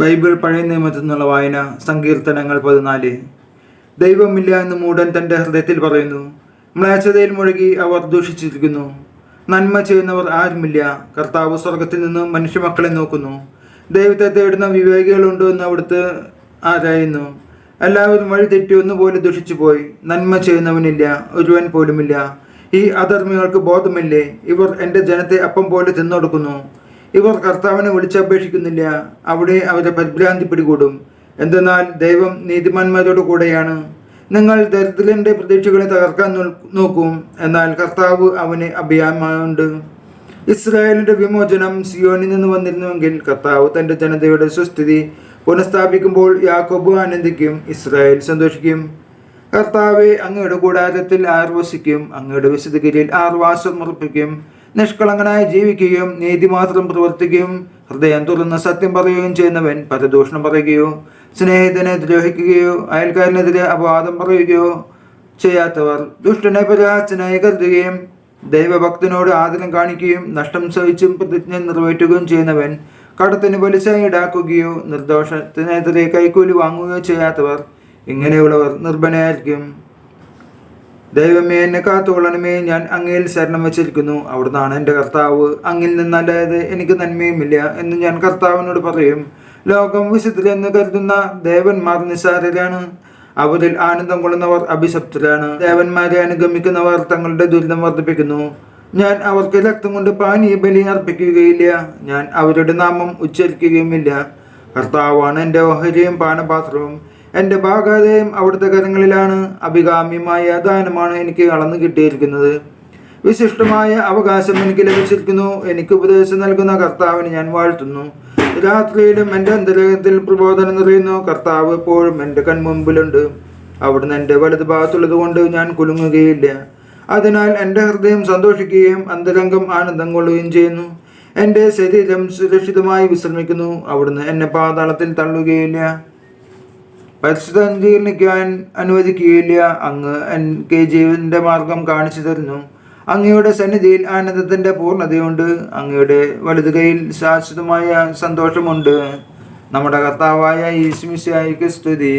Bible പഴയ നിയമത്തിൽ നിന്നുള്ള വായന. സങ്കീർത്തനങ്ങൾ 14. ദൈവമില്ല എന്ന് മൂഢൻ തൻ്റെ ഹൃദയത്തിൽ പറയുന്നു. മ്ലേച്ഛതയിൽ മുഴുകി അവർ ദൂഷിച്ചിരിക്കുന്നു. നന്മ ചെയ്യുന്നവർ ആരുമില്ല. കർത്താവ് സ്വർഗത്തിൽ നിന്നും മനുഷ്യമക്കളെ നോക്കുന്നു. ദൈവത്തെ തേടുന്ന വിവേകികളുണ്ടോ എന്ന് അവിടുത്തെ ആരായുന്നു. എല്ലാവരും വഴി തെറ്റി ഒന്നുപോലെ ദുഷിച്ചു പോയി. നന്മ ചെയ്യുന്നവനില്ല, ഒരുവൻ പോലുമില്ല. ഈ അധർമ്മികൾക്ക് ബോധമില്ലേ? ഇവർ എൻ്റെ ജനത്തെ അപ്പം പോലെ തിന്നൊടുക്കുന്നു. ഇവർ കർത്താവിനെ വിളിച്ചപേക്ഷിക്കുന്നില്ല. അവിടെ അവരെ പരിഭ്രാന്തി പിടികൂടും. എന്തെന്നാൽ ദൈവം നീതിമാന്മാരോട് കൂടെയാണ്. നിങ്ങൾ ദരിദ്രന്റെ പ്രതീക്ഷകളെ തകർക്കാൻ നോക്കും, എന്നാൽ കർത്താവ് അവന് അഭയമുണ്ട്. ഇസ്രായേലിന്റെ വിമോചനം സിയോനിൽ നിന്ന് വന്നിരുന്നുവെങ്കിൽ കർത്താവ് തൻ്റെ ജനതയുടെ സുസ്ഥിതി പുനഃസ്ഥാപിക്കുമ്പോൾ യാക്കോബ് ആനന്ദിക്കും, ഇസ്രായേൽ സന്തോഷിക്കും. കർത്താവെ, അങ്ങയുടെ കൂടാരത്തിൽ ആർ വസിക്കും? അങ്ങയുടെ വിശുദ്ധഗിരിയിൽ ആർ വാസം ഉറപ്പിക്കും? നിഷ്കളങ്കനായി ജീവിക്കുകയും നീതി മാത്രം പ്രവർത്തിക്കുകയും ഹൃദയം തുറന്ന് സത്യം പറയുകയും ചെയ്യുന്നവൻ പരദൂഷണം പറയുകയോ സ്നേഹിതനെ ദ്രോഹിക്കുകയോ അയൽക്കാരനെതിരെ അപവാദം പറയുകയോ ചെയ്യാത്തവർ, ദുഷ്ടനെ പരാജനായി കരുതുകയും ദൈവഭക്തനോട് ആദരം കാണിക്കുകയും നഷ്ടം സഹിച്ചും പ്രതിജ്ഞ നിറവേറ്റുകയും ചെയ്യുന്നവൻ കടത്തിന് പലിശ ഈടാക്കുകയോ നിർദോഷത്തിനെതിരെ കൈക്കൂലി വാങ്ങുകയോ ചെയ്യാത്തവർ, ഇങ്ങനെയുള്ളവർ നിർഭനായിരിക്കും. ദൈവമേ, എന്നെ കാത്തുകൊള്ളണമേ. ഞാൻ അങ്ങയിൽ ശരണം വച്ചിരിക്കുന്നു. അവിടുന്നാണ് എൻ്റെ കർത്താവ്. അങ്ങിൽ നിന്നല്ലാതെ എനിക്ക് നന്മയുമില്ല എന്ന് ഞാൻ കർത്താവിനോട് പറയും. ലോകം വിശുദ്ധരെന്ന് കരുതുന്ന ദേവന്മാർ നിസ്സാരരാണ്. അവരിൽ ആനന്ദം കൊള്ളുന്നവർ അഭിശപ്തരാണ്. ദേവന്മാരെ അനുഗമിക്കുന്നവർ തങ്ങളുടെ ദുരിതം വർദ്ധിപ്പിക്കുന്നു. ഞാൻ അവർക്ക് രക്തം കൊണ്ട് പാനീയ ബലി അർപ്പിക്കുകയില്ല. ഞാൻ അവരുടെ നാമം ഉച്ചരിക്കുകയുമില്ല. കർത്താവാണ് എൻ്റെ ഓഹരിയും പാനപാത്രവും. എൻ്റെ ഭാഗാതയും അവിടുത്തെ കരങ്ങളിലാണ്. അഭികാമ്യമായ ദാനമാണ് എനിക്ക് അളന്നു കിട്ടിയിരിക്കുന്നത്. വിശിഷ്ടമായ അവകാശം എനിക്ക് ലഭിച്ചിരിക്കുന്നു. എനിക്ക് ഉപദേശം നൽകുന്ന കർത്താവിന് ഞാൻ വാഴ്ത്തുന്നു. രാത്രിയിലും എൻ്റെ അന്തരംഗത്തിൽ പ്രബോധനം നിറയുന്നു. കർത്താവ് എപ്പോഴും എൻ്റെ കൺമുമ്പിലുണ്ട്. അവിടുന്ന് എൻ്റെ വലതു ഭാഗത്തുള്ളത് കൊണ്ട് ഞാൻ കുലുങ്ങുകയില്ല. അതിനാൽ എൻ്റെ ഹൃദയം സന്തോഷിക്കുകയും അന്തരംഗം ആനന്ദം കൊള്ളുകയും ചെയ്യുന്നു. എൻ്റെ ശരീരം സുരക്ഷിതമായി വിശ്രമിക്കുന്നു. അവിടുന്ന് എന്നെ പാതാളത്തിൽ തള്ളുകയില്ല, പരിശുദ്ധീകരിക്കാൻ അനുവദിക്കുകയില്ല. അങ്ങ് എനിക്ക് ജീവന്റെ മാർഗം കാണിച്ചു തരുന്നു. അങ്ങയുടെ സന്നിധിയിൽ ആനന്ദത്തിന്റെ പൂർണ്ണതയുണ്ട്. അങ്ങയുടെ വലതുകൈയിൽ ശാശ്വതമായ സന്തോഷമുണ്ട്. നമ്മുടെ കർത്താവായ യേശു മിശിഹായ്ക്ക് സ്തുതി.